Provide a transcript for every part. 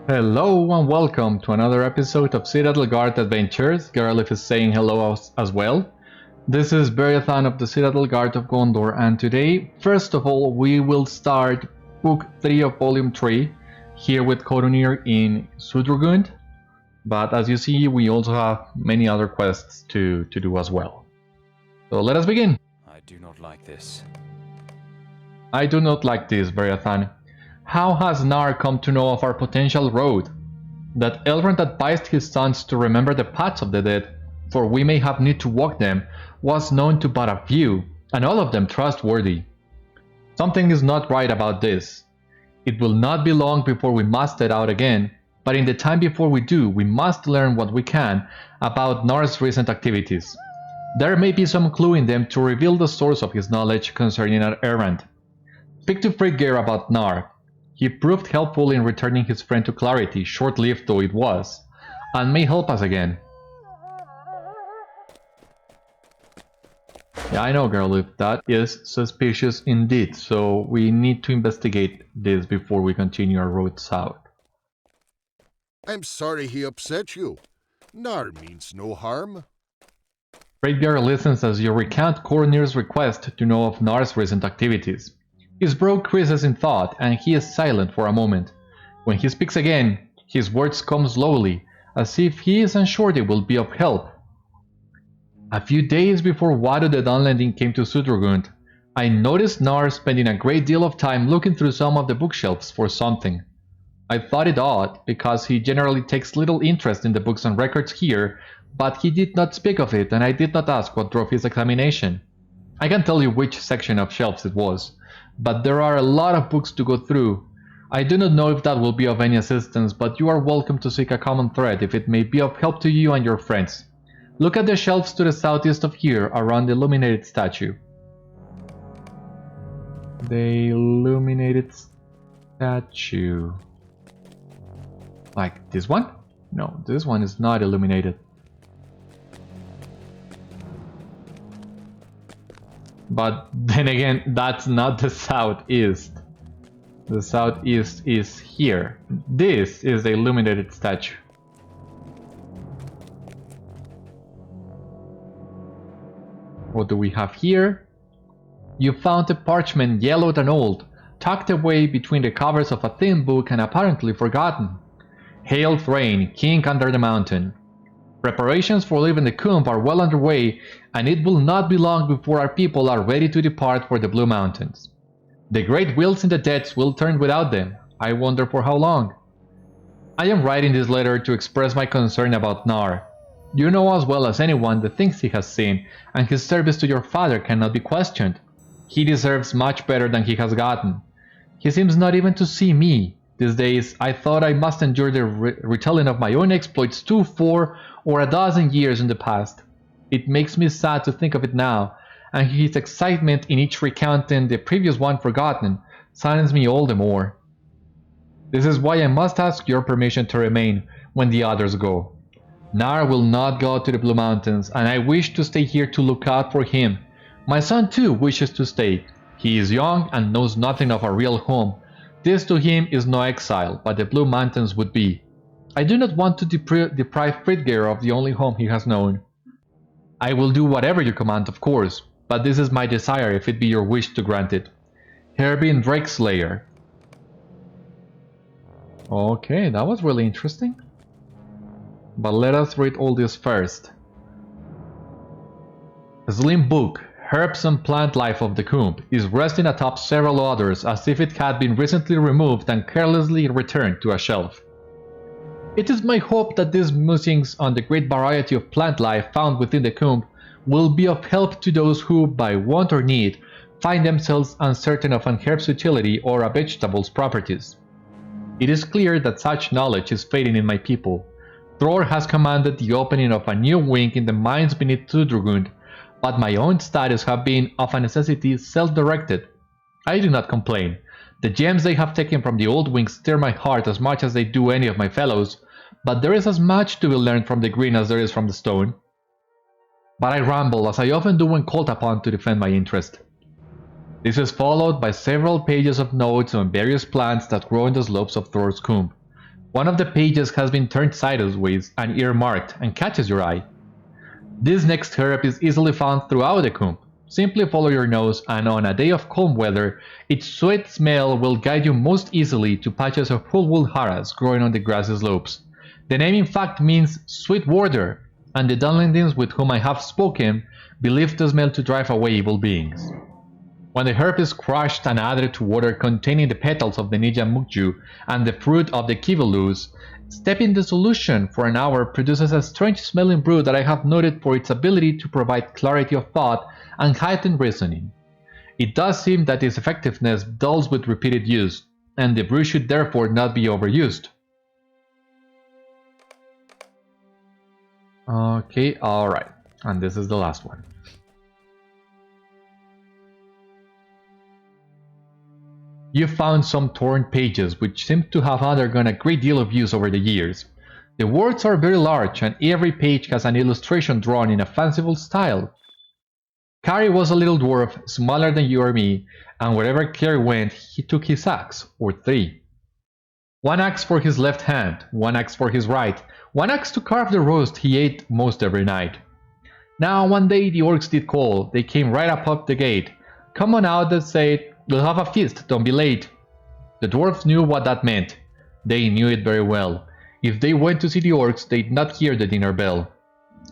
Hello and welcome to another episode of Citadel Guard Adventures. Garth is saying hello as well. This is Beriathan of the Citadel Guard of Gondor, and today, first of all, we will start Book 3 of Volume 3 here with Coronir in Zudrugund. But as you see, we also have many other quests to do as well. So let us begin. I do not like this. I do not like this, Beriathan. How has Nar come to know of our potential road? That Elrond advised his sons to remember the paths of the dead, for we may have need to walk them, was known to but a few, and all of them trustworthy. Something is not right about this. It will not be long before we must set out again, but in the time before we do, we must learn what we can about Nar's recent activities. There may be some clue in them to reveal the source of his knowledge concerning our errand. Speak to Friggeir about Nar. He proved helpful in returning his friend to clarity, short-lived though it was, and may help us again. Yeah, I know, Garth, that is suspicious indeed, so we need to investigate this before we continue our road south. I'm sorry he upset you. Nar means no harm. Friggeir listens as you recount Coronir's request to know of Nar's recent activities. His brow creases in thought, and he is silent for a moment. When he speaks again, his words come slowly, as if he is unsure they will be of help. A few days before Wado the Dunlanding came to Zudrugund, I noticed Nar spending a great deal of time looking through some of the bookshelves for something. I thought it odd, because he generally takes little interest in the books and records here, but he did not speak of it, and I did not ask what drove his examination. I can't tell you which section of shelves it was, but there are a lot of books to go through. I do not know if that will be of any assistance, but you are welcome to seek a common thread if it may be of help to you and your friends. Look at the shelves to the southeast of here, around the illuminated statue. The illuminated statue. Like this one? No, this one is not illuminated. But then again, that's not the southeast. The southeast is here. This is the illuminated statue. What do we have here? You found a parchment yellowed and old, tucked away between the covers of a thin book and apparently forgotten. Hail Thrain, King under the mountain. Preparations for leaving the Cump are well underway, and it will not be long before our people are ready to depart for the Blue Mountains. The great wheels in the depths will turn without them. I wonder for how long. I am writing this letter to express my concern about Nar. You know as well as anyone the things he has seen, and his service to your father cannot be questioned. He deserves much better than he has gotten. He seems not even to see me. These days, I thought I must endure the retelling of my own exploits 2, 4, or a dozen years in the past. It makes me sad to think of it now, and his excitement in each recounting the previous one forgotten saddens me all the more. This is why I must ask your permission to remain when the others go. Nar will not go to the Blue Mountains, and I wish to stay here to look out for him. My son too wishes to stay. He is young and knows nothing of a real home. This to him is no exile, but the Blue Mountains would be. I do not want to deprive Friggeir of the only home he has known. I will do whatever you command, of course, but this is my desire if it be your wish to grant it. Herbin Drakeslayer. Okay, that was really interesting. But let us read all this first. A slim book, Herbs and Plant Life of the Cump, is resting atop several others as if it had been recently removed and carelessly returned to a shelf. It is my hope that these musings on the great variety of plant life found within the Cump will be of help to those who, by want or need, find themselves uncertain of an herb's utility or a vegetable's properties. It is clear that such knowledge is fading in my people. Thror has commanded the opening of a new wing in the mines beneath Zudrugund, but my own studies have been, of a necessity, self-directed. I do not complain. The gems they have taken from the old wings stir my heart as much as they do any of my fellows, but there is as much to be learned from the green as there is from the stone. But I ramble, as I often do when called upon to defend my interest. This is followed by several pages of notes on various plants that grow in the slopes of Thor's Cump. One of the pages has been turned sideways and earmarked and catches your eye. This next herb is easily found throughout the Combe. Simply follow your nose, and on a day of calm weather, its sweet smell will guide you most easily to patches of full-wool haras growing on the grassy slopes. The name in fact means sweet water, and the Dunlendings with whom I have spoken believe the smell to drive away evil beings. When the herb is crushed and added to water containing the petals of the Nija Mukju and the fruit of the Kivelus, steeping the solution for an hour produces a strange smelling brew that I have noted for its ability to provide clarity of thought and heightened reasoning. It does seem that its effectiveness dulls with repeated use, and the brew should therefore not be overused. Okay, alright, and this is the last one. You found some torn pages which seem to have undergone a great deal of use over the years. The words are very large and every page has an illustration drawn in a fanciful style. Carrie was a little dwarf, smaller than you or me, and wherever Carrie went he took his axe, or three. One axe for his left hand, one axe for his right, one axe to carve the roast he ate most every night. Now one day the orcs did call, they came right up the gate. Come on out, they said. We'll have a feast, don't be late. The dwarves knew what that meant. They knew it very well. If they went to see the orcs, they'd not hear the dinner bell.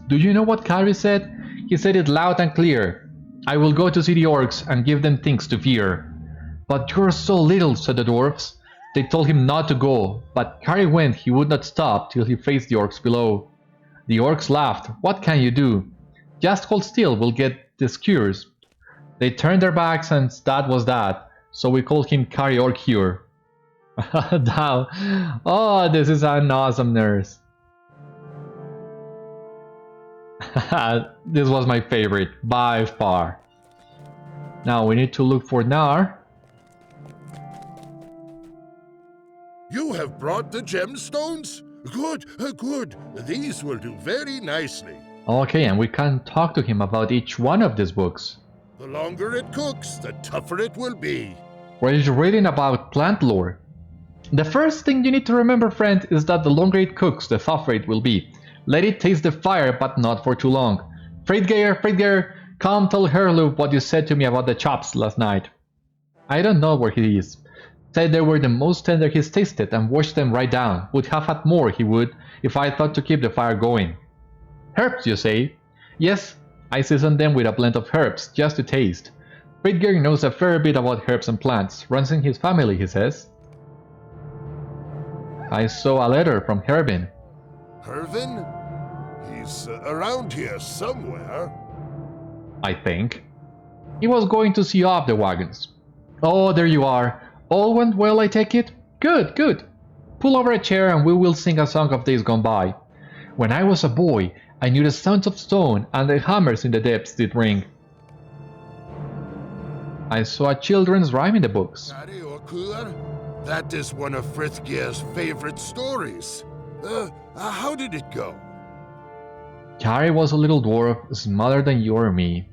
Do you know what Carrie said? He said it loud and clear. I will go to see the orcs and give them things to fear. But you're so little, said the dwarves. They told him not to go, but Carrie went. He would not stop till he faced the orcs below. The orcs laughed. What can you do? Just hold still, we'll get the skewers. They turned their backs and that was that, so we called him Carrie Orcure. Now, oh, this is an awesome nurse. This was my favorite, by far. Now we need to look for Nar. You have brought the gemstones? Good, good. These will do very nicely. Okay, and we can talk to him about each one of these books. The longer it cooks, the tougher it will be. Where you're reading about plant lore. The first thing you need to remember, friend, is that the longer it cooks, the tougher it will be. Let it taste the fire, but not for too long. Friedgeir, come tell Herluf what you said to me about the chops last night. I don't know where he is. Said they were the most tender he's tasted and washed them right down. Would have had more, he would, if I thought to keep the fire going. Herbs, you say? Yes. I seasoned them with a blend of herbs, just to taste. Friedgeir knows a fair bit about herbs and plants. Runs in his family, he says. I saw a letter from Hervin. Hervin? He's around here somewhere. I think. He was going to see off the wagons. Oh, there you are. All went well, I take it? Good, good. Pull over a chair and we will sing a song of days gone by. When I was a boy, I knew the sounds of stone, and the hammers in the depths did ring. I saw a children's rhyme in the books. That is one of Frithgeir's favorite stories. How did it go? Carrie was a little dwarf, smaller than you or me.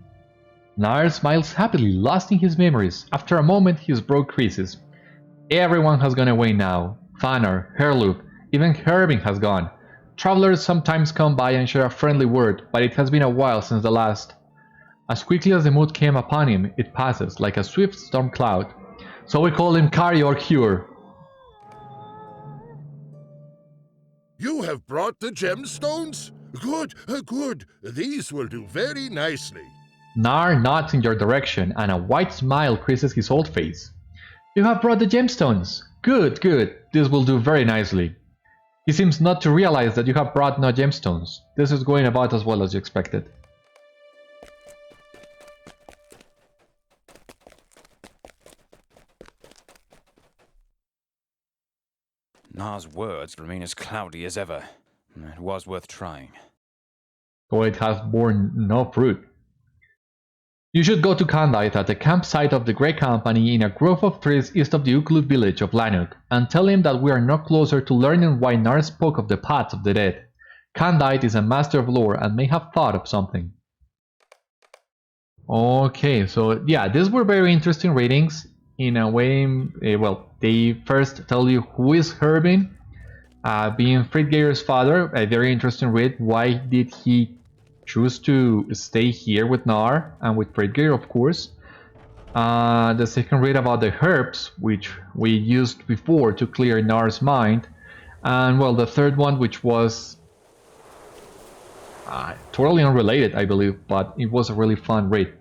Nar smiles happily, lost in his memories. After a moment, his brow creases. Everyone has gone away now. Fanar, Herluf, even Hervin has gone. Travelers sometimes come by and share a friendly word, but it has been a while since the last. As quickly as the mood came upon him, it passes, like a swift storm cloud. So we call him Carrie or Cure. You have brought the gemstones? Good, good. These will do very nicely. Nar nods in your direction, and a white smile creases his old face. You have brought the gemstones. Good, good. This will do very nicely. He seems not to realize that you have brought no gemstones. This is going about as well as you expected. Nar's words remain as cloudy as ever. It was worth trying. Though it has borne no fruit. You should go to Candaith at the campsite of the Grey Company in a grove of trees east of the Uclude village of Lhanuch, and tell him that we are no closer to learning why Nar spoke of the paths of the dead. Candaith is a master of lore and may have thought of something. Okay, so yeah, these were very interesting readings. In a way, well, they first tell you who is Hervin, Being Fridgeir's father, a very interesting read. Why did he choose to stay here with Nar and with Fridgeir, of course? The second read about the herbs, which we used before to clear Nar's mind. And well, the third one, which was totally unrelated, I believe, but it was a really fun read.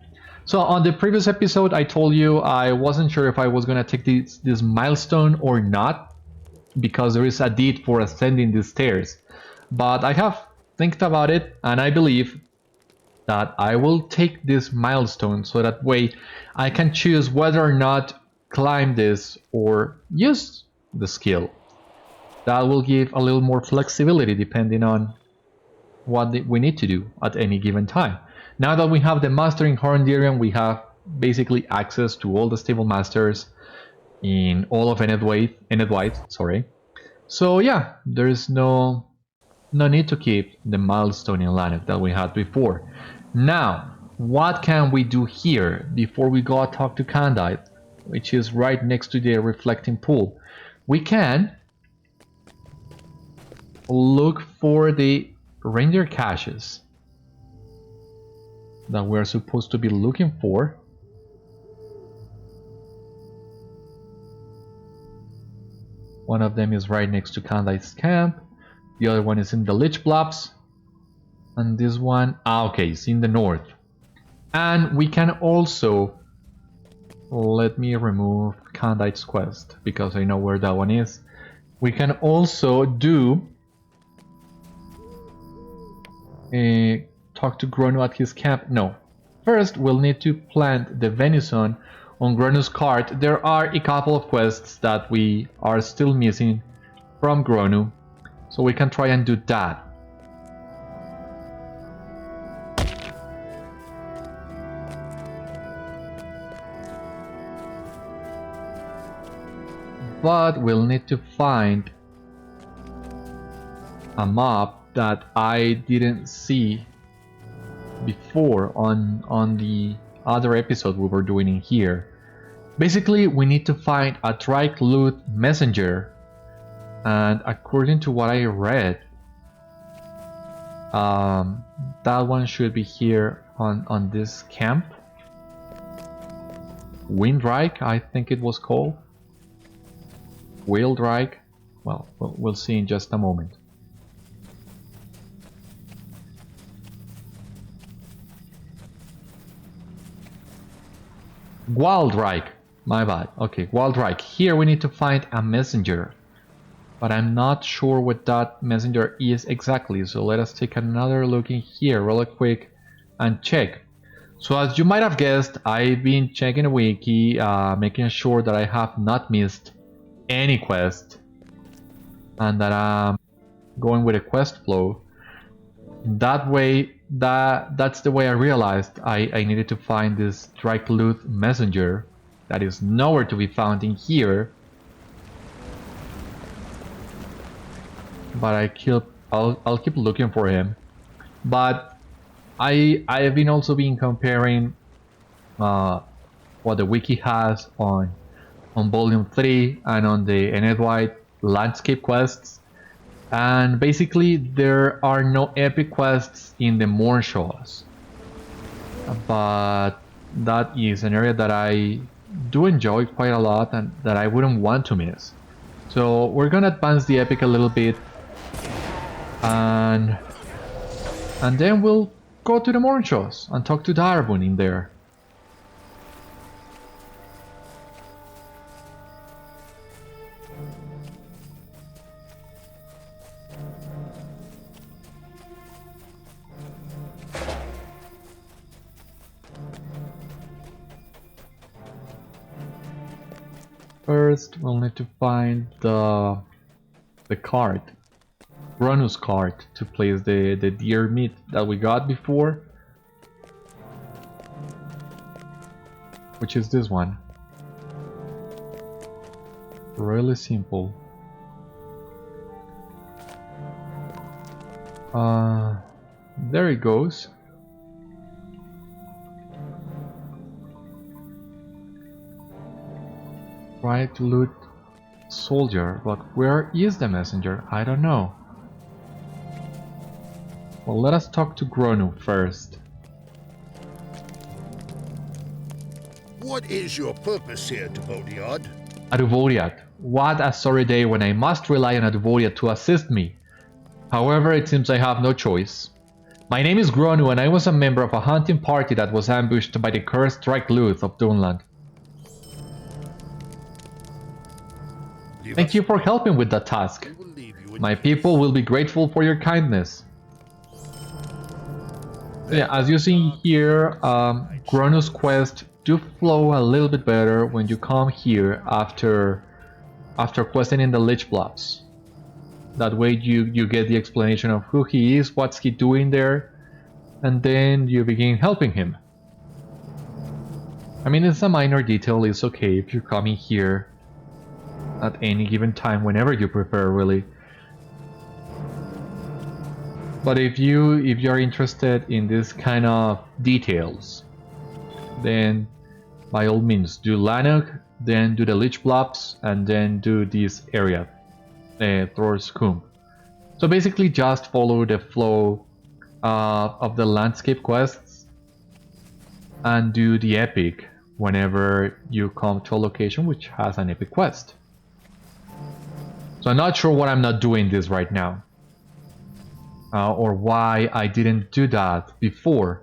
So on the previous episode, I told you I wasn't sure if I was going to take this milestone or not, because there is a deed for ascending these stairs. But I have think about it, and I believe that I will take this milestone, so that way I can choose whether or not climb this or use the skill. That will give a little more flexibility depending on what we need to do at any given time. Now that we have the master in Horndirion, we have basically access to all the stable masters in all of Enedwaith, sorry. So yeah, there is no need to keep the milestone in Lhanuch that we had before. Now, what can we do here before we go talk to Candaith, which is right next to the reflecting pool? We can look for the reindeer caches that we're supposed to be looking for. One of them is right next to Candaith's camp. The other one is in the Lich Blobs. And this one, okay, it's in the north. And we can also, let me remove Candaith's quest, because I know where that one is. We can also do talk to Gronu at his camp. No. First, we'll need to plant the venison on Gronu's cart. There are a couple of quests that we are still missing from Gronu, so we can try and do that. But we'll need to find a map that I didn't see before on the other episode we were doing in here. Basically, we need to find a Drake-Luth messenger, and according to what I read, that one should be here on this camp. Windrike, I think it was called. Wildrike. Well, we'll see in just a moment. Waldreich, my bad. Okay, Waldreich. Here we need to find a messenger, but I'm not sure what that messenger is exactly. So let us take another look in here real quick and check. So as you might have guessed, I've been checking the wiki, making sure that I have not missed any quest, and that I'm going with a quest flow. That way, that's the way I realized I needed to find this Drake-Luth messenger that is nowhere to be found in here. But I'll keep looking for him. But I have been also been comparing what the wiki has on volume 3 and on the Enedwaith landscape quests. And basically there are no epic quests in the Morshaws, but that is an area that I do enjoy quite a lot and that I wouldn't want to miss. So we're gonna advance the epic a little bit, and then we'll go to the Morshaws and talk to Darwin in there. First, we'll need to find the cart, Granu's cart, to place the deer meat that we got before, which is this one. Really simple. There it goes. Drake-Luth soldier, but where is the messenger? I don't know. Well, let us talk to Gronu first. What is your purpose here, Devodiad? Aduvoriat. What a sorry day when I must rely on Aduvoriat to assist me. However, it seems I have no choice. My name is Gronu and I was a member of a hunting party that was ambushed by the cursed Luth of Dunland. Thank you for helping with that task. My people will be grateful for your kindness. Yeah, as you see here, Gronu's quest do flow a little bit better when you come here after questing in the Lich Blobs. That way you get the explanation of who he is, what's he doing there, and then you begin helping him. I mean, it's a minor detail, it's okay if you're coming here at any given time, whenever you prefer, really. But if you're interested in this kind of details, then by all means do Lhanuch, then do the Lich Blobs, and then do this area, Thor's Comb. So basically just follow the flow of the landscape quests and do the epic whenever you come to a location which has an epic quest. So I'm not sure why I'm not doing this right now. Or why I didn't do that before.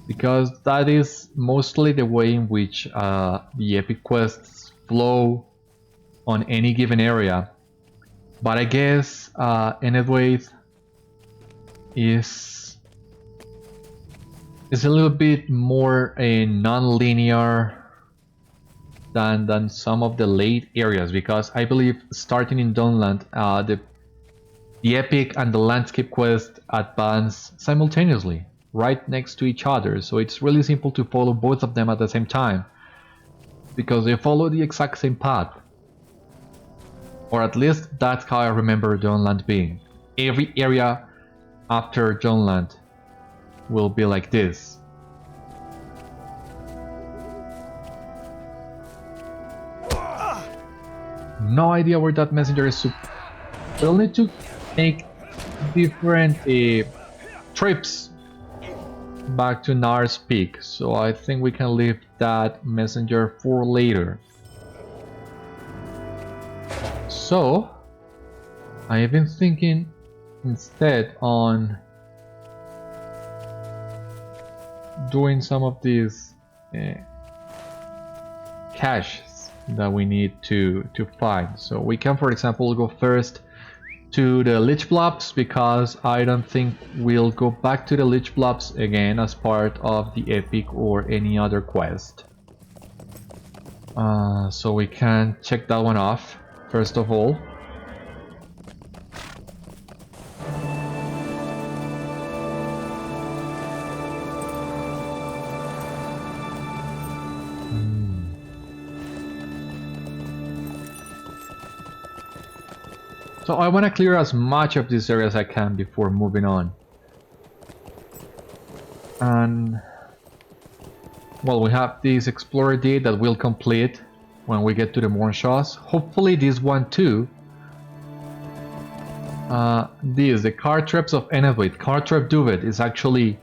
Because that is mostly the way in which the epic quests flow on any given area. But I guess Enedwaith is a little bit more non-linear than some of the late areas, because I believe starting in Dunland, the epic and the landscape quest advance simultaneously, right next to each other, so it's really simple to follow both of them at the same time, because they follow the exact same path. Or at least that's how I remember Dunland being. Every area after Dunland will be like this. No idea where that messenger is. We'll need to make different trips back to Nar's Peak, so I think we can leave that messenger for later. So I have been thinking instead on doing some of these caches that we need to find. So we can, for example, go first to the Lich Blobs, because I don't think we'll go back to the Lich Blobs again as part of the epic or any other quest. So we can check that one off first of all. So I want to clear as much of this area as I can before moving on. And well, we have this Explorer deed that we'll complete when we get to the Mornshaws. Hopefully this one too. The Cartreps of Enedwaith, Cartrep Duvet, is actually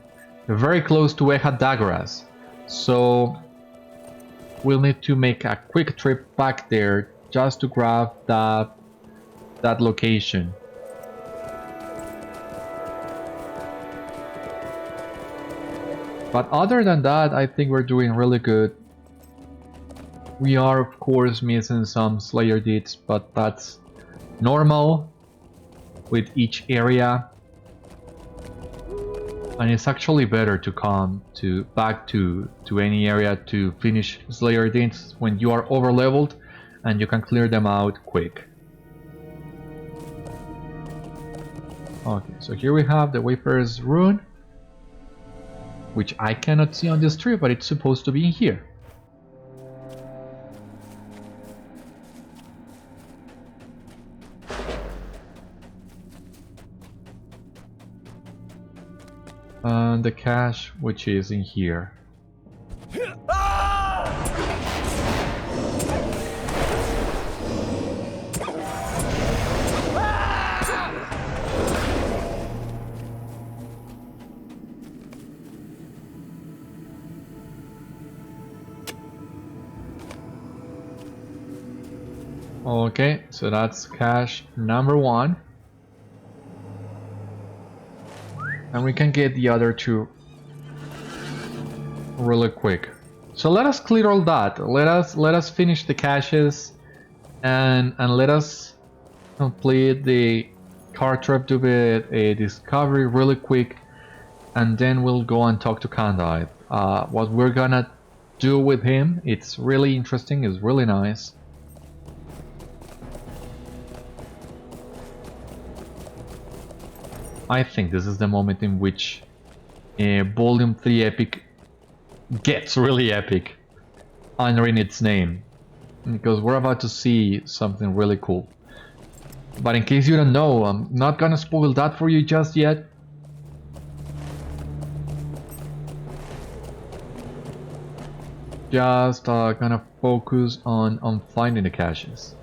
very close to Echa Dagras. So we'll need to make a quick trip back there just to grab that location. But other than that, I think we're doing really good. We are of course missing some Slayer deeds, but that's normal with each area. And it's actually better to come back to any area to finish Slayer deeds when you are over leveled and you can clear them out quick. Okay, so here we have the Wayfarer's Rune, which I cannot see on this tree, but it's supposed to be in here. And the cache, which is in here. Okay, so that's cache number 1. And we can get the other 2 really quick. So let us clear all that. Let us finish the caches and let us complete the Cartrep a discovery really quick, and then we'll go and talk to Candaith. What we're gonna do with him, it's really interesting, it's really nice. I think this is the moment in which Volume 3 Epic gets really epic, honoring its name, because we're about to see something really cool. But in case you don't know, I'm not gonna spoil that for you just yet. Just gonna focus on finding the caches.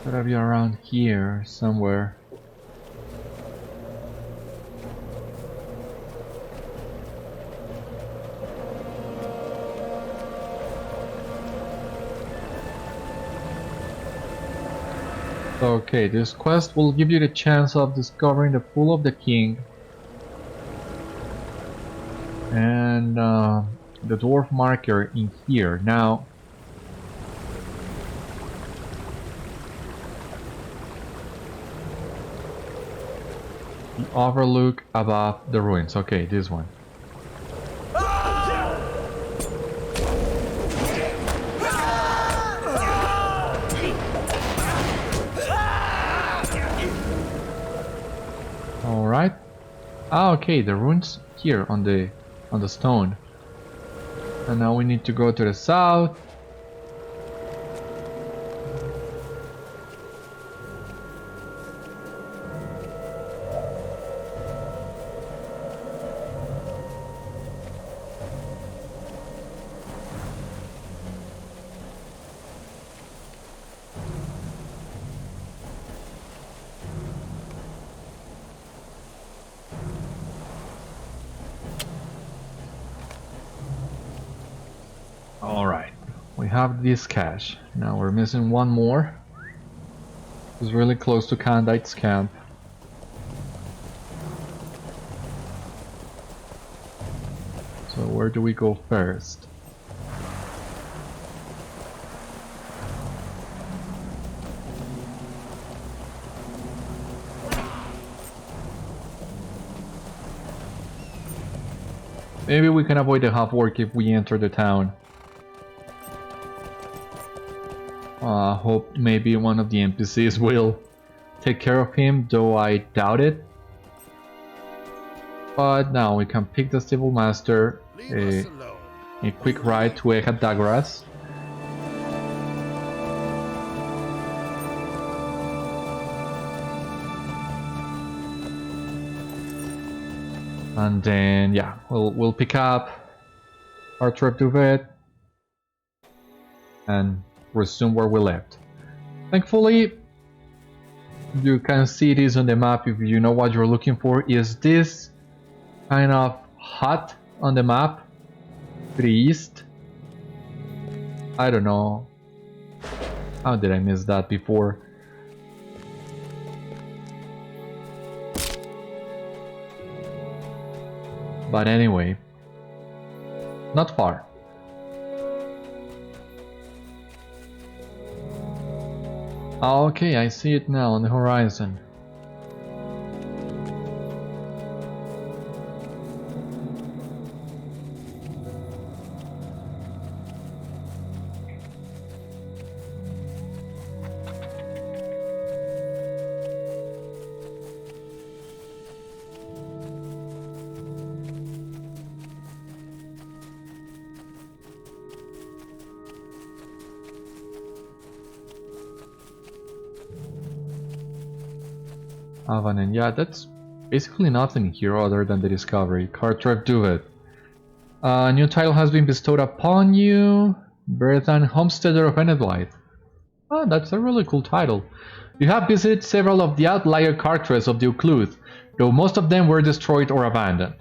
Gotta be around here somewhere. Okay, this quest will give you the chance of discovering the Pool of the King and the dwarf marker in here. Now, the overlook above the ruins. Okay, this one. All right. Ah, okay, the runes here on the stone. And now we need to go to the south. Alright, we have this cache. Now we're missing one more. It's really close to Candaith's camp. So where do we go first? Maybe we can avoid the half-orc if we enter the town. Hope maybe one of the NPCs will take care of him, though I doubt it. But now we can pick the Stable Master, a quick ride to Erech Dagras. And then, yeah, we'll pick up our trip to Vet and resume where we left. Thankfully, you can see this on the map if you know what you're looking for. Is this kind of hut on the map to the east? I don't know. How did I miss that before? But anyway, not far. Okay, I see it now on the horizon. Avanen, yeah, that's basically nothing here other than the discovery. Cartref Duvet. A new title has been bestowed upon you. Beriathan, Homesteader of Enedwythe. Oh, that's a really cool title. You have visited several of the outlier Cartrefs of the Ucluth, though most of them were destroyed or abandoned.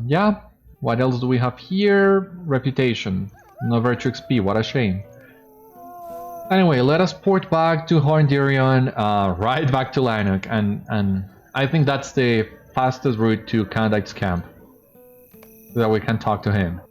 Yeah. What else do we have here? Reputation. No virtue XP, what a shame. Anyway, let us port back to Horndirion, right back to Lhanuch, and I think that's the fastest route to Candaith's camp, so that we can talk to him.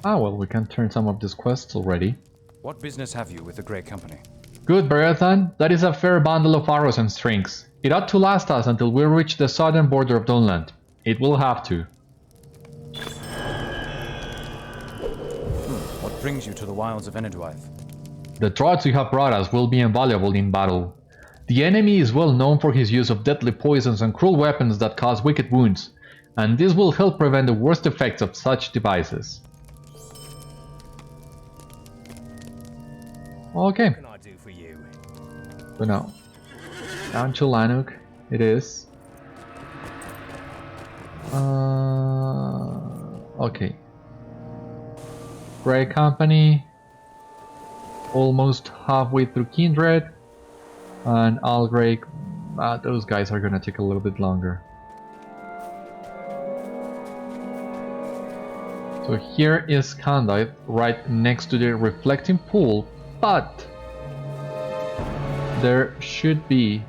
Ah, well, we can turn some of these quests already. What business have you with the Grey Company? Good, Beriathan. That is a fair bundle of arrows and strings. It ought to last us until we reach the southern border of Dunland. It will have to. What brings you to the wilds of Enedwythe? The draughts you have brought us will be invaluable in battle. The enemy is well known for his use of deadly poisons and cruel weapons that cause wicked wounds, and this will help prevent the worst effects of such devices. Okay. What can I do for you? So now, down to Lhanuch it is. Okay. Grey Company. Almost halfway through Kindred. And Algrake. Those guys are gonna take a little bit longer. So here is Candaith, right next to the reflecting pool. But there should be,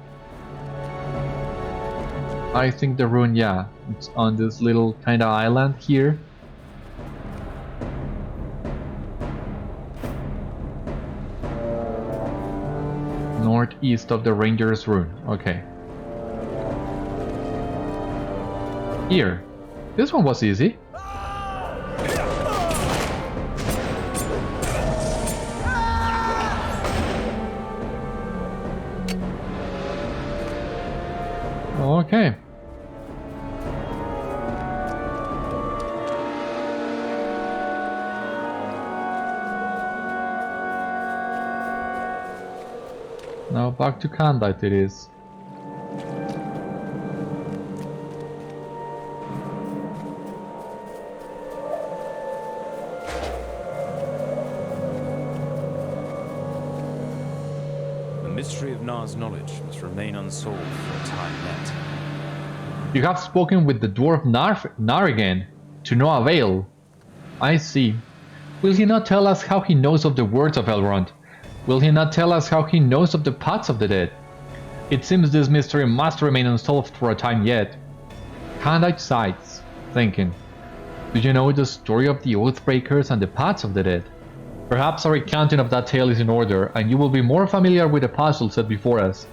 I think, the rune, yeah, it's on this little kind of island here. Northeast of the Ranger's Rune, okay. Here, this one was easy. Okay. Now back to Candaith it is. The mystery of Nar's knowledge must remain unsolved for a time yet. You have spoken with the dwarf Nar again, to no avail. I see. Will he not tell us how he knows of the words of Elrond? Will he not tell us how he knows of the paths of the dead? It seems this mystery must remain unsolved for a time yet. Candaith sighs, thinking, do you know the story of the Oathbreakers and the paths of the dead? Perhaps a recounting of that tale is in order, and you will be more familiar with the puzzle set before us.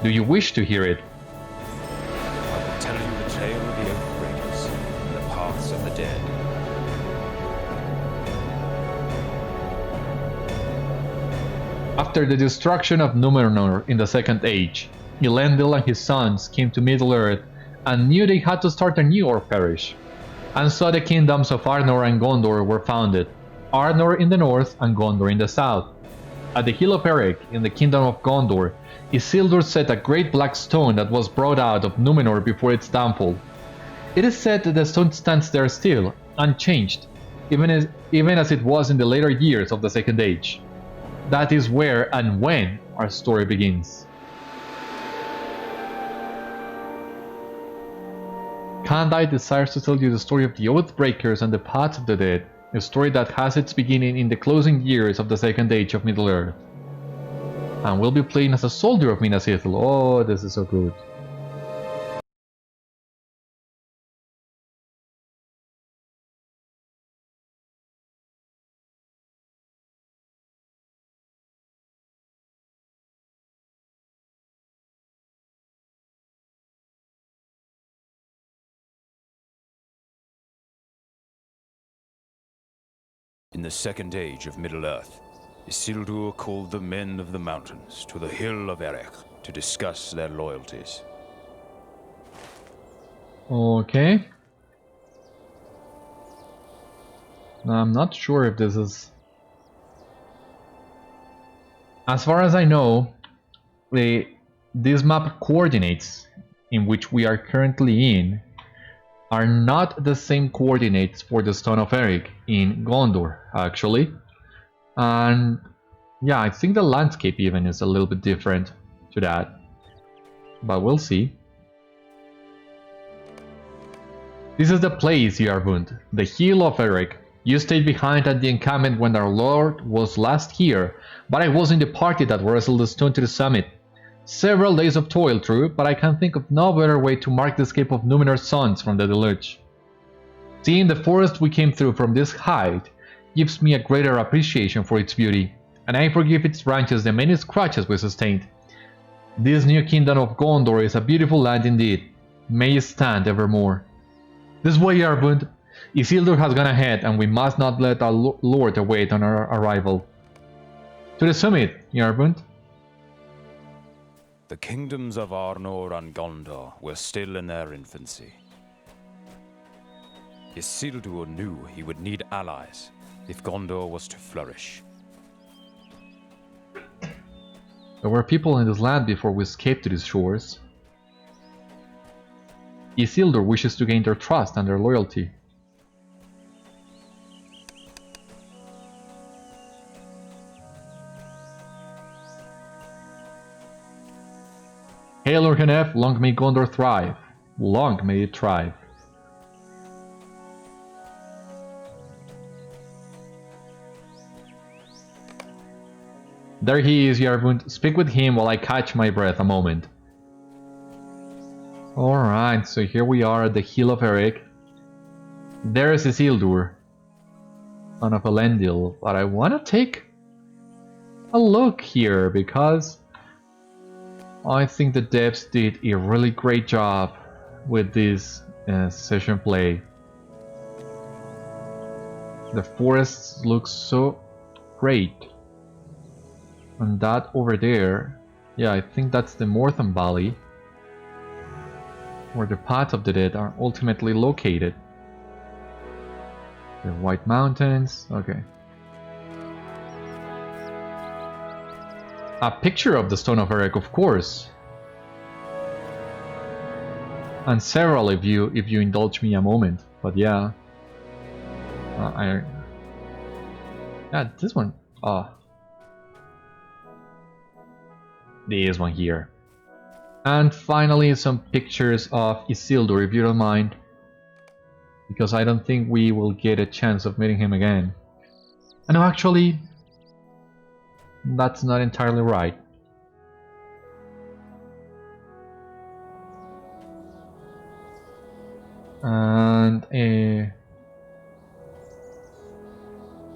Do you wish to hear it? I will tell you the tale of the Oathbreakers and the paths of the dead. After the destruction of Númenor in the Second Age, Elendil and his sons came to Middle-earth and knew they had to start anew or perish. And so the kingdoms of Arnor and Gondor were founded, Arnor in the north and Gondor in the south. At the hill of Erech, in the kingdom of Gondor, Isildur set a great black stone that was brought out of Númenor before its downfall. It is said that the stone stands there still, unchanged, even as it was in the later years of the Second Age. That is where and when our story begins. Candaith desires to tell you the story of the Oathbreakers and the Paths of the Dead, a story that has its beginning in the closing years of the Second Age of Middle-earth. And we'll be playing as a soldier of Minas Ithil. Oh, this is so good. In the Second Age of Middle-earth, Isildur called the men of the mountains to the hill of Erech to discuss their loyalties. Okay. I'm not sure if this is... As far as I know, these map coordinates in which we are currently in are not the same coordinates for the Stone of Erech in Gondor, actually. And yeah, I think the landscape even is a little bit different to that. But we'll see. This is the place, Yarvund, the Hill of Erech. You stayed behind at the encampment when our lord was last here, but I was in the party that wrestled the stone to the summit. Several days of toil, true, but I can think of no better way to mark the escape of Númenor's sons from the deluge. Seeing the forest we came through from this height gives me a greater appreciation for its beauty, and I forgive its branches the many scratches we sustained. This new kingdom of Gondor is a beautiful land indeed. May it stand evermore. This way, Yarvund. Isildur has gone ahead, and we must not let our lord await on our arrival. To the summit, Yarvund. The kingdoms of Arnor and Gondor were still in their infancy. Isildur knew he would need allies if Gondor was to flourish. There were people in this land before we escaped to these shores. Isildur wishes to gain their trust and their loyalty. Hail Orkhanef, long may Gondor thrive. Long may it thrive. There he is, Yarvund. Speak with him while I catch my breath a moment. Alright, so here we are at the Hill of Erech. There's Isildur, son of Elendil, but I want to take a look here because I think the devs did a really great job with this session play. The forests look so great. And that over there, yeah, I think that's the Morthond Valley, where the Paths of the Dead are ultimately located. The White Mountains, okay. A picture of the Stone of Erech, of course. And several if you indulge me a moment, but yeah. Yeah, this one. This one here. And finally some pictures of Isildur, if you don't mind. Because I don't think we will get a chance of meeting him again. No, actually, that's not entirely right. And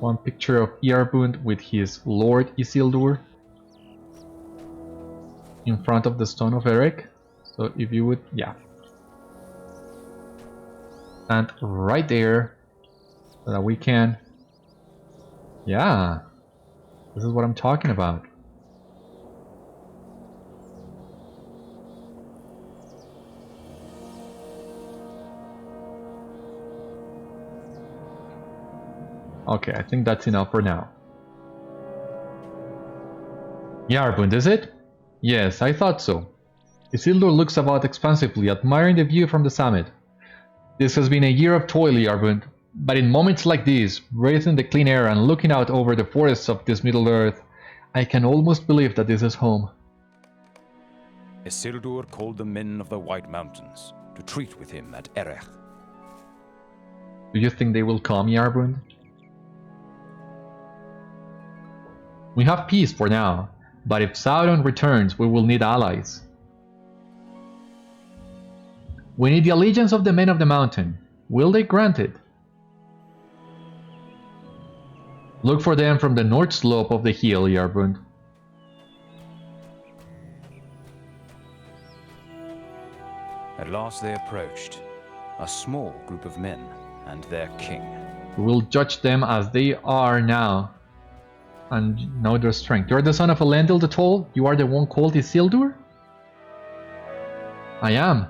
one picture of Yarvund with his Lord Isildur in front of the Stone of Erech. So if you would, yeah. And right there, so that we can, yeah, this is what I'm talking about. Okay, I think that's enough for now. Yarvund, is it? Yes, I thought so. Isildur looks about expansively, admiring the view from the summit. This has been a year of toil, Yarvund, but in moments like these, breathing the clean air and looking out over the forests of this Middle-earth, I can almost believe that this is home. Isildur called the men of the White Mountains to treat with him at Erech. Do you think they will come, Yarbrund? We have peace for now, but if Sauron returns, we will need allies. We need the allegiance of the men of the mountain. Will they grant it? Look for them from the north slope of the hill, Yarbrund. At last they approached, a small group of men and their king. We will judge them as they are now, and know their strength. You are the son of Elendil the Tall? You are the one called Isildur? I am.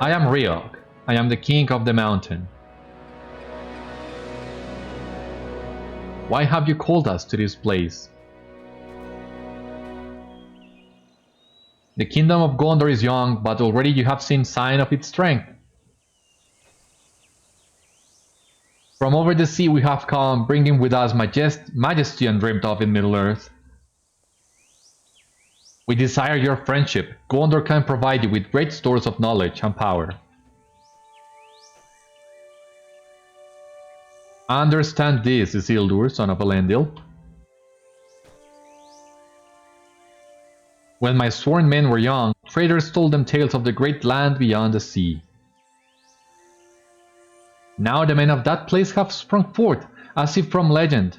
I am Erech. I am the king of the mountain. Why have you called us to this place? The kingdom of Gondor is young, but already you have seen sign of its strength. From over the sea we have come, bringing with us majesty undreamt of in Middle-earth. We desire your friendship. Gondor can provide you with great stores of knowledge and power. Understand this, Isildur, son of Elendil. When my sworn men were young, traders told them tales of the great land beyond the sea. Now the men of that place have sprung forth, as if from legend.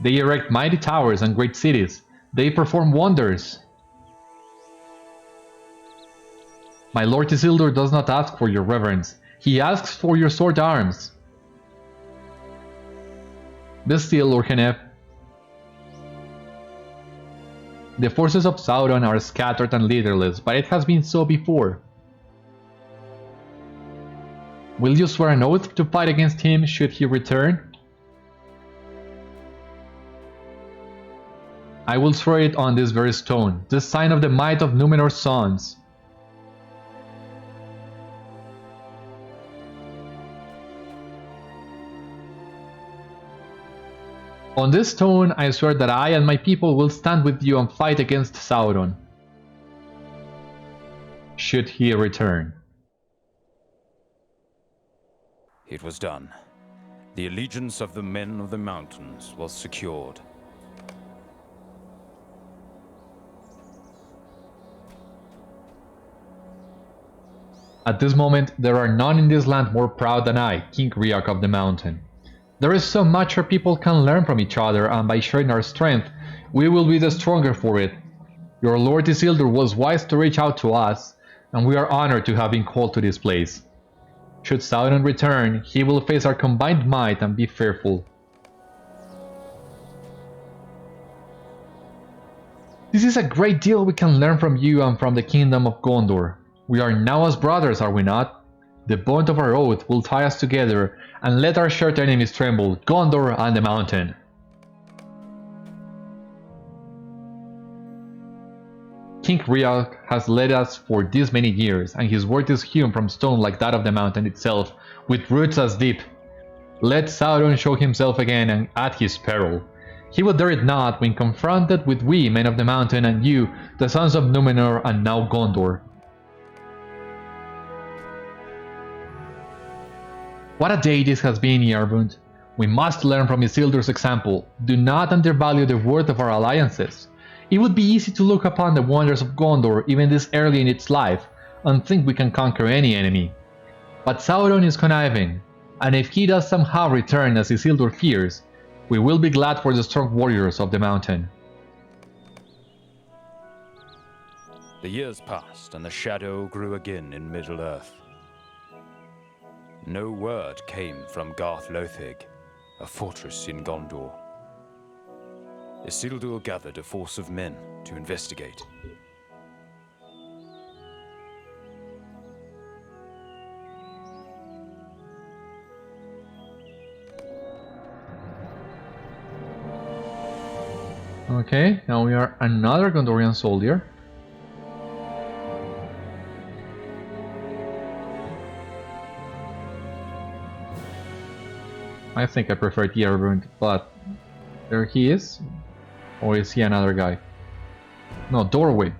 They erect mighty towers and great cities. They perform wonders. My lord Isildur does not ask for your reverence. He asks for your sword arms. Be still, Urhenef. The forces of Sauron are scattered and leaderless, but it has been so before. Will you swear an oath to fight against him should he return? I will swear it on this very stone, the sign of the might of Númenor's sons. On this stone I swear that I and my people will stand with you and fight against Sauron, should he return. It was done. The allegiance of the men of the mountains was secured. At this moment, there are none in this land more proud than I, King Erech of the Mountain. There is so much our people can learn from each other, and by sharing our strength, we will be the stronger for it. Your Lord Isildur was wise to reach out to us, and we are honored to have been called to this place. Should Sauron return, he will face our combined might and be fearful. This is a great deal we can learn from you and from the kingdom of Gondor. We are now as brothers, are we not? The bond of our oath will tie us together, and let our shared enemies tremble, Gondor and the mountain. King Erech has led us for these many years, and his word is hewn from stone like that of the mountain itself, with roots as deep. Let Sauron show himself again, and at his peril. He would dare it not when confronted with we, men of the mountain, and you, the sons of Númenor and now Gondor. What a day this has been, Yarbrund. We must learn from Isildur's example. Do not undervalue the worth of our alliances. It would be easy to look upon the wonders of Gondor even this early in its life, and think we can conquer any enemy. But Sauron is conniving, and if he does somehow return as Isildur fears, we will be glad for the strong warriors of the mountain. The years passed, and the shadow grew again in Middle-earth. No word came from Garth Lotheg, a fortress in Gondor. Isildur gathered a force of men to investigate. Okay, now we are another Gondorian soldier. I think I prefer Yarbrund, but there he is. Or is he another guy? No, doorway.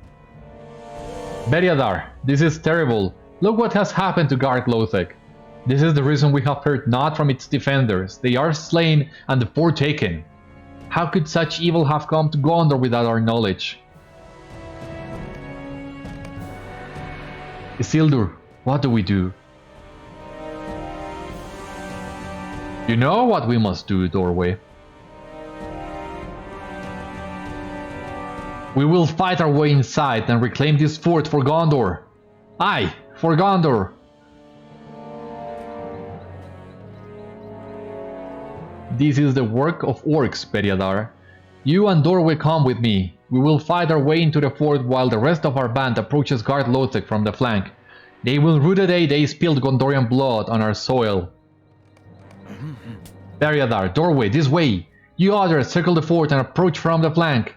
Beriathar, this is terrible. Look what has happened to Garth Lotheg. This is the reason we have heard not from its defenders. They are slain and the fort taken. How could such evil have come to Gondor without our knowledge? Isildur, what do we do? You know what we must do, Doorway. We will fight our way inside and reclaim this fort for Gondor. Aye, for Gondor. This is the work of orcs, Beriathar. You and Doorway come with me. We will fight our way into the fort while the rest of our band approaches Garth Lotheg from the flank. They will rue the day they spilled Gondorian blood on our soil. Beriathar, Doorway, this way! You others circle the fort and approach from the flank.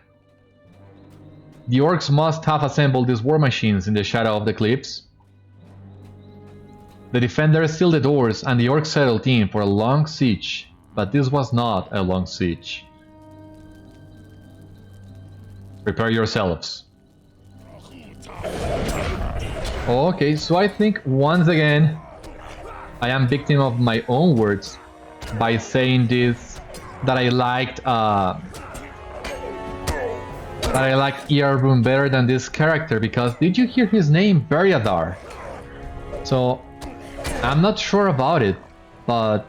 The orcs must have assembled these war machines in the shadow of the cliffs. The defenders sealed the doors and the orcs settled in for a long siege, but this was not a long siege. Prepare yourselves. Okay, so I think once again I am victim of my own words by saying this, that I liked Earboon better than this character, because did you hear his name? Beriathar. So I'm not sure about it, but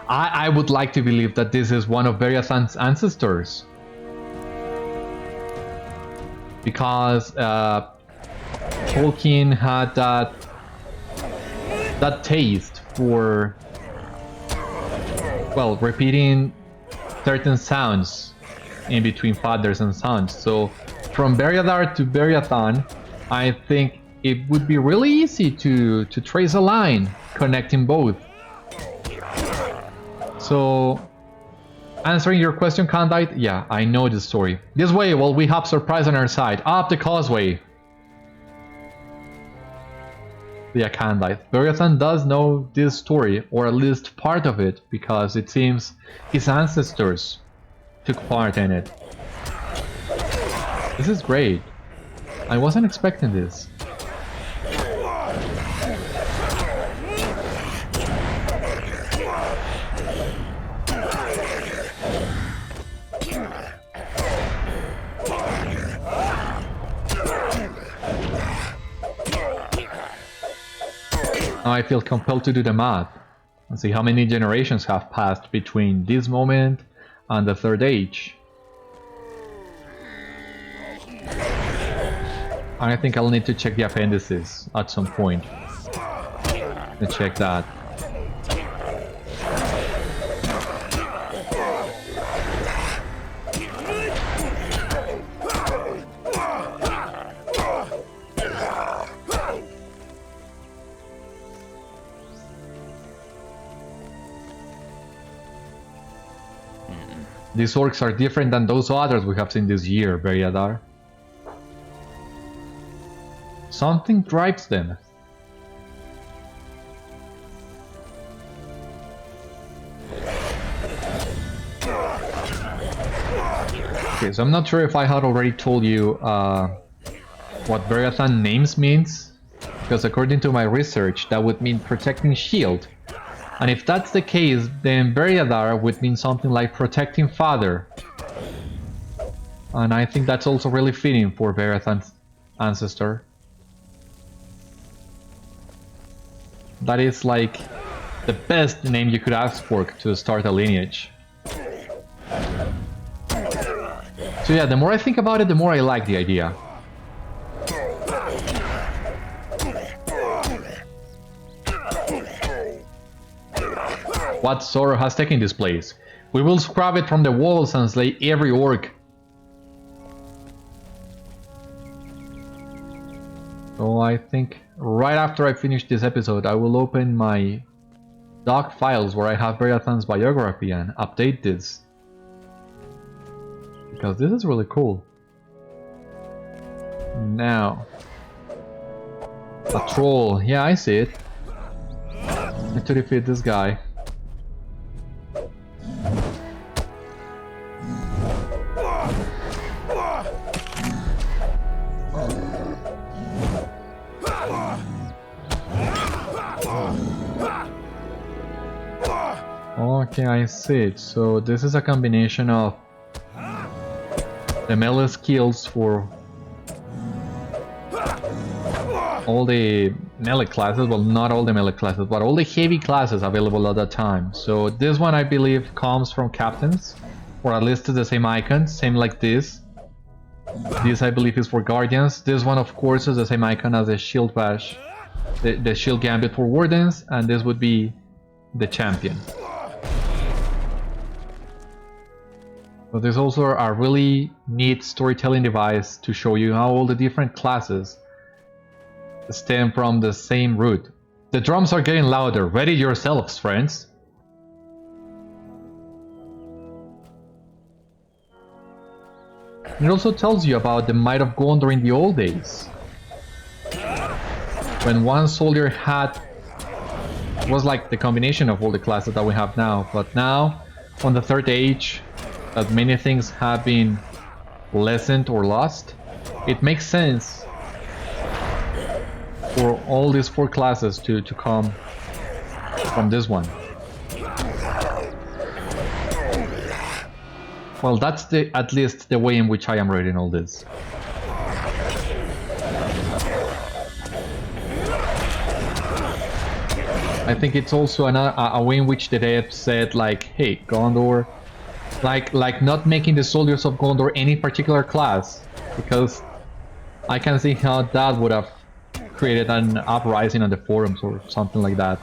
I would like to believe that this is one of Beriathan's ancestors, because Tolkien had that taste for, well, repeating certain sounds in between fathers and sons. So from Beriathar to Beriathan, I think it would be really easy to trace a line connecting both. So answering your question, Candaith, yeah, I know this story. This way, well, we have surprise on our side. Up the causeway. Yeah, Candaith. Beriathan does know this story, or at least part of it, because it seems his ancestors took part in it. This is great. I wasn't expecting this. Now I feel compelled to do the math and see how many generations have passed between this moment and the Third Age. And I think I'll need to check the appendices at some point. Let's check that. These orcs are different than those others we have seen this year, Beriathar. Something drives them. Okay, so I'm not sure if I had already told you what Beriathan names means, because according to my research, that would mean protecting shield. And if that's the case, then Beriathar would mean something like protecting father. And I think that's also really fitting for Beriathan's ancestor. That is like the best name you could ask for to start a lineage. So yeah, the more I think about it, the more I like the idea. What sorrow has taken this place? We will scrub it from the walls and slay every orc. So I think right after I finish this episode, I will open my doc files where I have Beriathan's biography and update this. Because this is really cool. Now, a troll. Yeah, I see it. Need to defeat this guy. Okay, I see it. So this is a combination of the melee skills for all the melee classes, well, not all the melee classes, but all the heavy classes available at that time. So this one, I believe, comes from captains, or at least the same icon, same like this. This, I believe, is for guardians. This one, of course, is the same icon as the shield bash, the shield gambit for wardens, and this would be the champion. So there's also a really neat storytelling device to show you how all the different classes stem from the same root. The drums are getting louder. Ready yourselves, friends. It also tells you about the might of Gondor in the old days, when one soldier had was like the combination of all the classes that we have now. But now, on the Third Age, that many things have been lessened or lost, it makes sense for all these 4 classes to come from this one. Well, that's at least the way in which I am reading all this. I think it's also a way in which the devs said, like, hey, Gondor, like not making the soldiers of Gondor any particular class, because I can see how that would have created an uprising on the forums or something like that.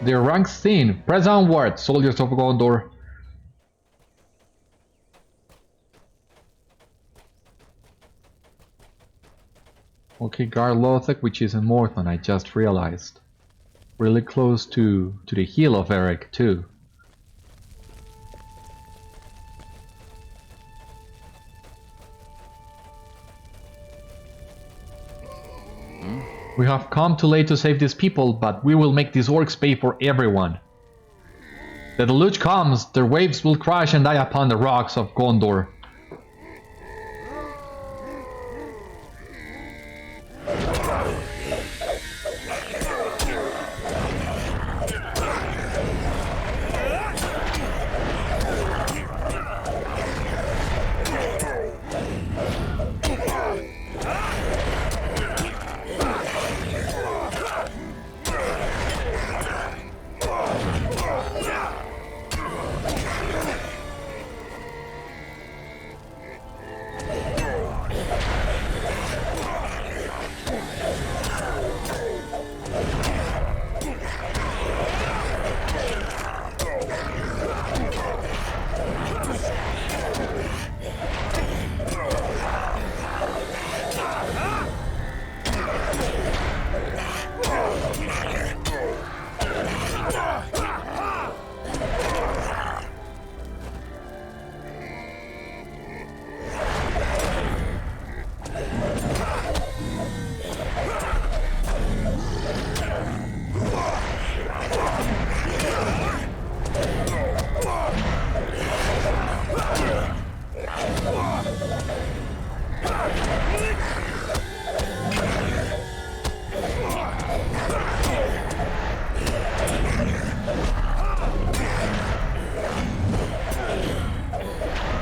Their ranks seen. Press onward, soldiers of Gondor. Okay, Garth Lotheg, which is in Morthond, I just realized. Really close to the heel of Erech too. We have come too late to save these people, but we will make these orcs pay for everyone. The deluge comes, their waves will crash and die upon the rocks of Gondor.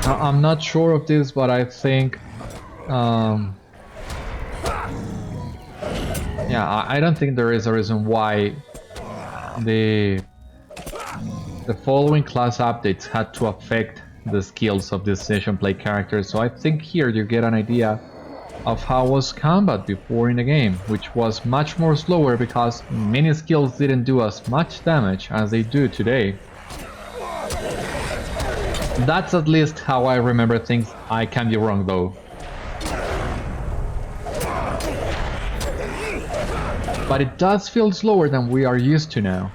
I'm not sure of this, but I think, yeah, I don't think there is a reason why the following class updates had to affect the skills of these session play characters. So I think here you get an idea of how was combat before in the game, which was much more slower because many skills didn't do as much damage as they do today. That's at least how I remember things. I can be wrong though. But it does feel slower than we are used to now.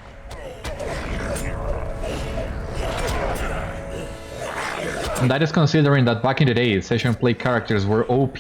And that is considering that back in the day, session play characters were OP.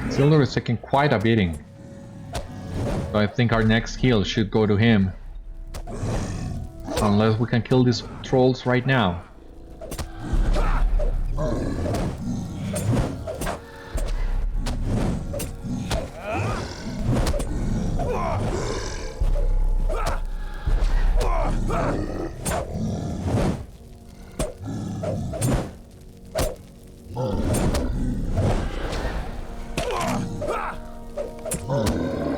Isildur is taking quite a beating, so I think our next heal should go to him. Unless we can kill these trolls right now.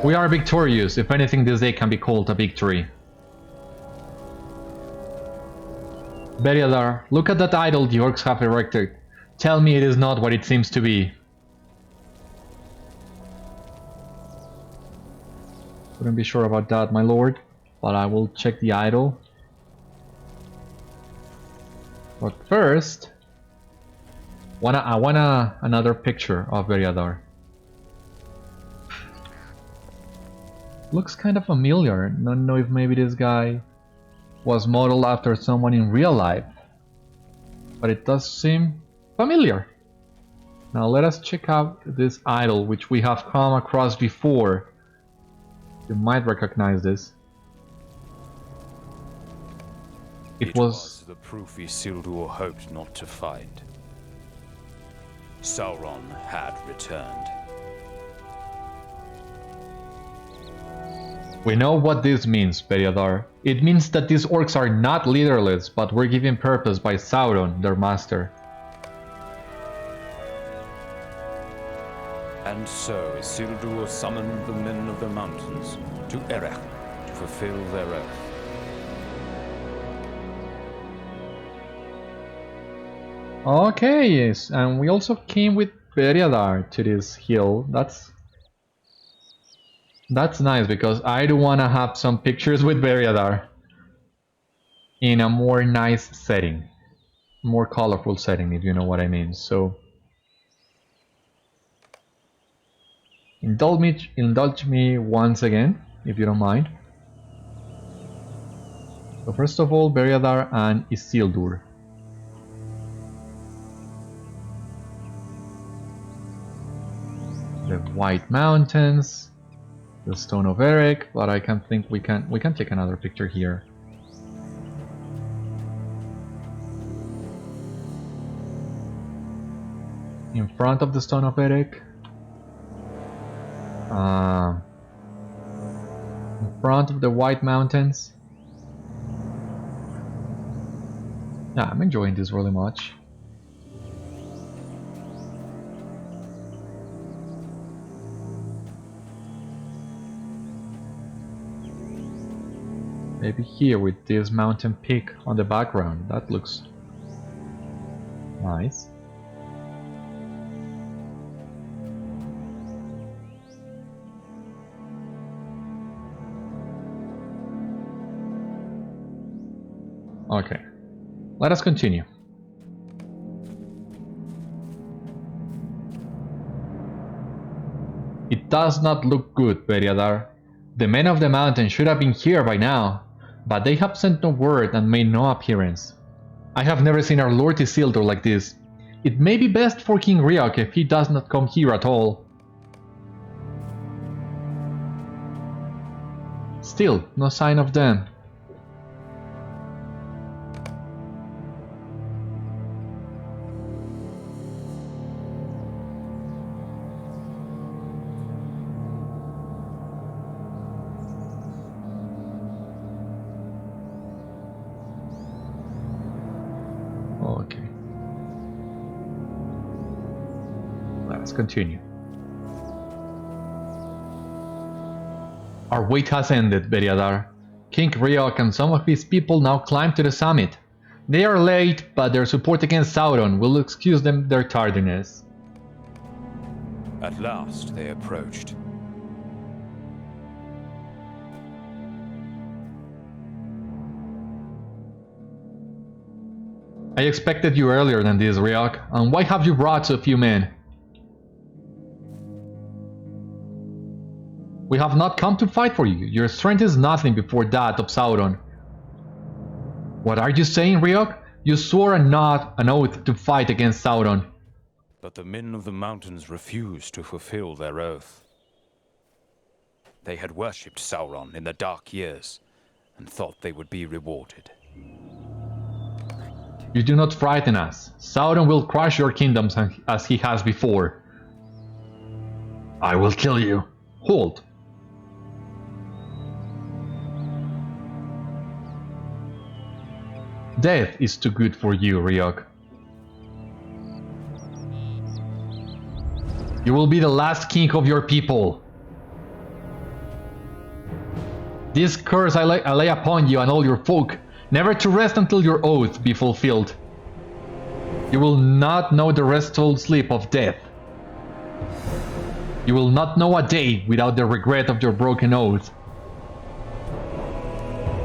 We are victorious. If anything, this day can be called a victory. Beriathar, look at that idol the orcs have erected. Tell me it is not what it seems to be. Couldn't be sure about that, my lord, but I will check the idol. But first, I wanna another picture of Beriathar. Looks kind of familiar. Don't know if maybe this guy was modeled after someone in real life, but it does seem familiar. Now let us check out this idol, which we have come across before. You might recognize this. It was the proof Isildur hoped not to find. Sauron had returned. We know what this means, Beriathar. It means that these orcs are not leaderless, but were given purpose by Sauron, their master. And so Isildur summoned the men of the mountains to Erech to fulfill their oath. Okay, yes, and we also came with Beriathar to this hill. That's nice, because I do want to have some pictures with Beriathar in a more nice setting, more colorful setting, if you know what I mean. So indulge me once again, if you don't mind. So first of all, Beriathar and Isildur. The White Mountains. The Stone of Erech, but I can think we can take another picture here. In front of the Stone of Erech. In front of the White Mountains. Yeah, I'm enjoying this really much. Maybe here with this mountain peak on the background. That looks nice. Okay, let us continue. It does not look good, Beriathar. The men of the mountain should have been here by now, but they have sent no word and made no appearance. I have never seen our Lord Isildur like this. It may be best for King Erech if he does not come here at all. Still, no sign of them. Okay. Let's continue. Our wait has ended, Beriathan. King Erech and some of his people now climb to the summit. They are late, but their support against Sauron will excuse them their tardiness. At last they approached. I expected you earlier than this, Erech, and why have you brought so few men? We have not come to fight for you. Your strength is nothing before that of Sauron. What are you saying, Erech? You swore an oath to fight against Sauron. But the men of the mountains refused to fulfill their oath. They had worshipped Sauron in the dark years and thought they would be rewarded. You do not frighten us. Sauron will crush your kingdoms as he has before. I will kill you. Hold. Death is too good for you, Erech. You will be the last king of your people. This curse I lay upon you and all your folk, never to rest until your oath be fulfilled. You will not know the restful sleep of death. You will not know a day without the regret of your broken oath.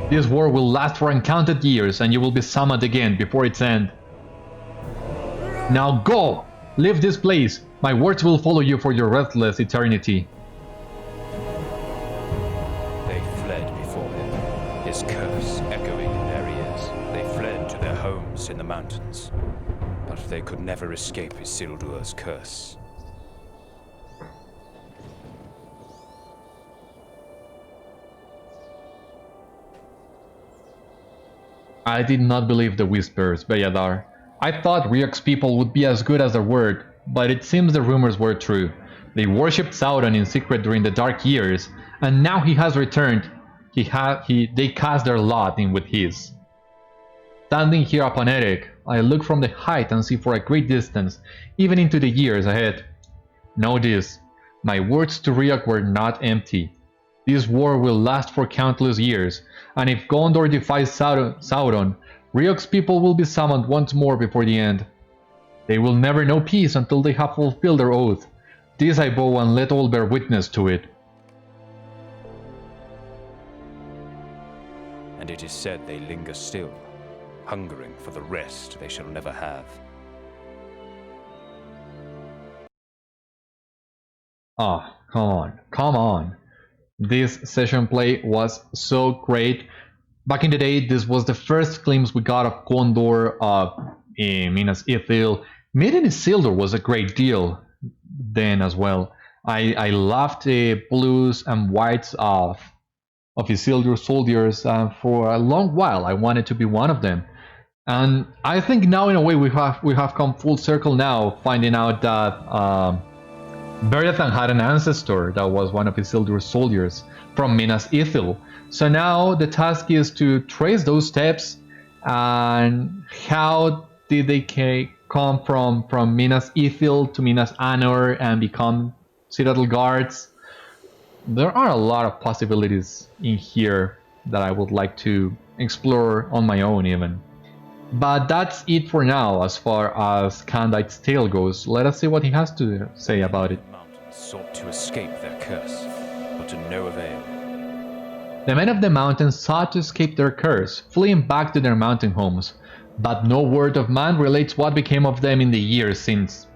This war will last for uncounted years, and you will be summoned again before its end. Now go! Leave this place! My words will follow you for your restless eternity. They fled before him, his curse echoing in their ears. They fled to their homes in the mountains, but they could never escape Isildur's curse. I did not believe the whispers, Beriathan. I thought Erech's people would be as good as their word, but it seems the rumors were true. They worshipped Sauron in secret during the Dark Years, and now he has returned. They cast their lot in with his. Standing here upon Erech, I look from the height and see for a great distance, even into the years ahead. Know this, my words to Erech were not empty. This war will last for countless years, and if Gondor defies Sauron, Erech's people will be summoned once more before the end. They will never know peace until they have fulfilled their oath. This I vow, and let all bear witness to it. And it is said they linger still, hungering for the rest they shall never have. Ah, come on. This session play was so great. Back in the day, this was the first glimpse we got of Gondor, Minas Ithil. Meeting Isildur was a great deal then as well. I loved the blues and whites of Isildur soldiers. For a long while, I wanted to be one of them. And I think now, in a way, we have come full circle now, finding out that Beriathan had an ancestor that was one of Isildur's soldiers from Minas Ithil. So now the task is to trace those steps, and how did they come from Minas Ithil to Minas Anor and become Citadel guards. There are a lot of possibilities in here that I would like to explore on my own even. But that's it for now as far as Candaith's tale goes. Let us see what he has to say about it. Mountains sought to escape their curse, but to no avail. The men of the mountains sought to escape their curse, fleeing back to their mountain homes, but no word of man relates what became of them in the years since.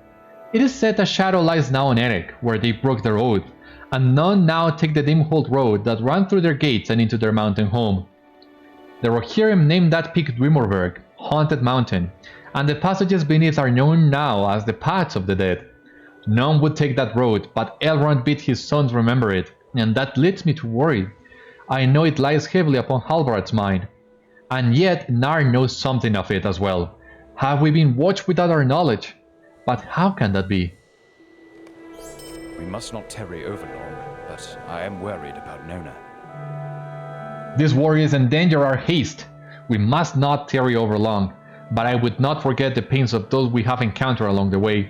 It is said a shadow lies now on Erech, where they broke their oath, and none now take the dim-hold road that ran through their gates and into their mountain home. The Rohirrim named that peak Dwimorberg, Haunted Mountain, and the passages beneath are known now as the Paths of the Dead. None would take that road, but Elrond bid his sons remember it, and that leads me to worry. I know it lies heavily upon Halbar's mind, and yet Nar knows something of it as well. Have we been watched without our knowledge? But how can that be? We must not tarry overlong, but I am worried about Nona. These warriors endanger our haste. We must not tarry over long, but I would not forget the pains of those we have encountered along the way.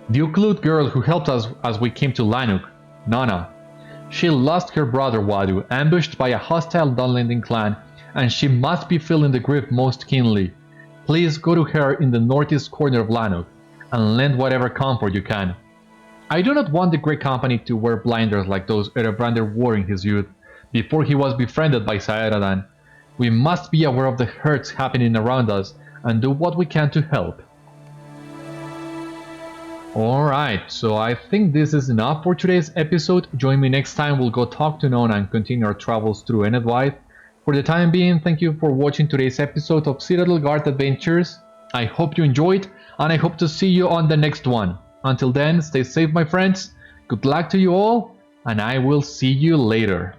The Uclude girl who helped us as we came to Lhanuch, Nana. She lost her brother Wadu, ambushed by a hostile Dunlending clan, and she must be feeling the grief most keenly. Please go to her in the northeast corner of Lhanuch, and lend whatever comfort you can. I do not want the Grey Company to wear blinders like those Erebrander wore in his youth, before he was befriended by Saeradan. We must be aware of the hurts happening around us, and do what we can to help. Alright, so I think this is enough for today's episode. Join me next time, we'll go talk to Nona and continue our travels through Enedwaith. For the time being, thank you for watching today's episode of Citadel Garth Adventures. I hope you enjoyed, and I hope to see you on the next one. Until then, stay safe my friends, good luck to you all, and I will see you later.